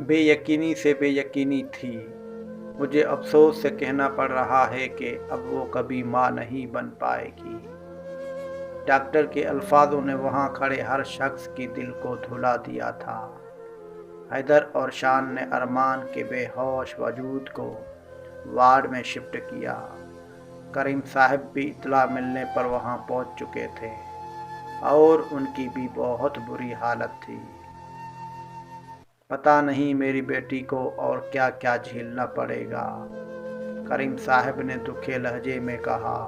बेयकीनी से बेयकीनी थी। मुझे अफसोस से कहना पड़ रहा है कि अब वो कभी माँ नहीं बन पाएगी। डॉक्टर के अल्फाजों ने वहाँ खड़े हर शख्स की दिल को धुला दिया था। हैदर और शान ने अरमान के बेहोश वजूद को वार्ड में शिफ्ट किया। करीम साहब भी इत्तला मिलने पर वहाँ पहुँच चुके थे और उनकी भी बहुत बुरी हालत थी। पता नहीं मेरी बेटी को और क्या क्या झेलना पड़ेगा, करीम साहब ने दुखे लहजे में कहा।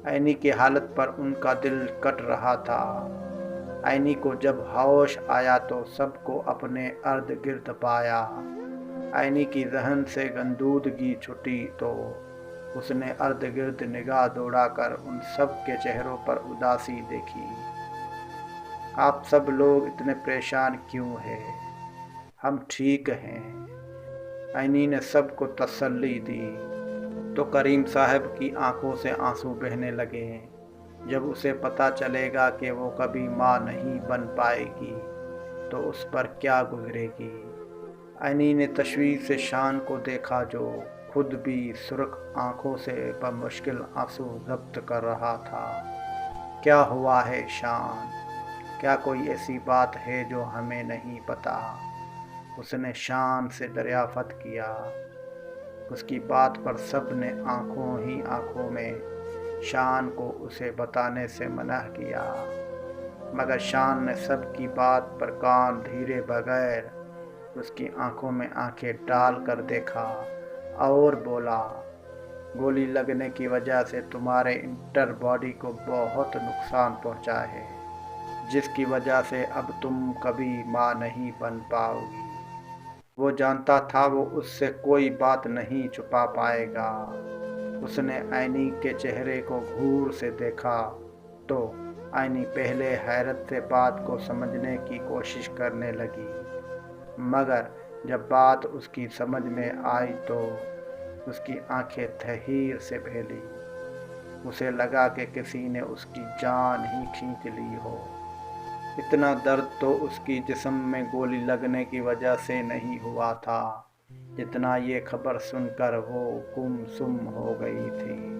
ऐनी की हालत पर उनका दिल कट रहा था। ऐनी को जब होश आया तो सबको अपने अर्द गिर्द पाया। ऐनी की जहन से गंदूदगी छुटी तो उसने अर्द गिर्द निगाह दौड़ाकर उन सब के चेहरों पर उदासी देखी। आप सब लोग इतने परेशान क्यों हैं? हम ठीक हैं। ऐनी ने सबको तसल्ली दी तो करीम साहब की आंखों से आंसू बहने लगे। जब उसे पता चलेगा कि वो कभी माँ नहीं बन पाएगी तो उस पर क्या गुजरेगी। ऐनी ने तशवीश से शान को देखा जो खुद भी सुर्ख आंखों से बमुश्किल आंसू जब्त कर रहा था। क्या हुआ है शान? क्या कोई ऐसी बात है जो हमें नहीं पता? उसने शान से दरियाफ़त किया। उसकी बात पर सब ने आंखों ही आंखों में शान को उसे बताने से मना किया, मगर शान ने सबकी बात पर कान धीरे बगैर उसकी आंखों में आंखें डाल कर देखा और बोला, गोली लगने की वजह से तुम्हारे इंटर बॉडी को बहुत नुकसान पहुंचा है, जिसकी वजह से अब तुम कभी माँ नहीं बन पाओगी। वो जानता था वो उससे कोई बात नहीं छुपा पाएगा। उसने ऐनी के चेहरे को घूर से देखा तो ऐनी पहले हैरत से बात को समझने की कोशिश करने लगी, मगर जब बात उसकी समझ में आई तो उसकी आंखें तहरीर से फैली। उसे लगा कि किसी ने उसकी जान ही खींच ली हो। इतना दर्द तो उसकी जिस्म में गोली लगने की वजह से नहीं हुआ था जितना ये खबर सुनकर वो गुमसुम हो गई थी।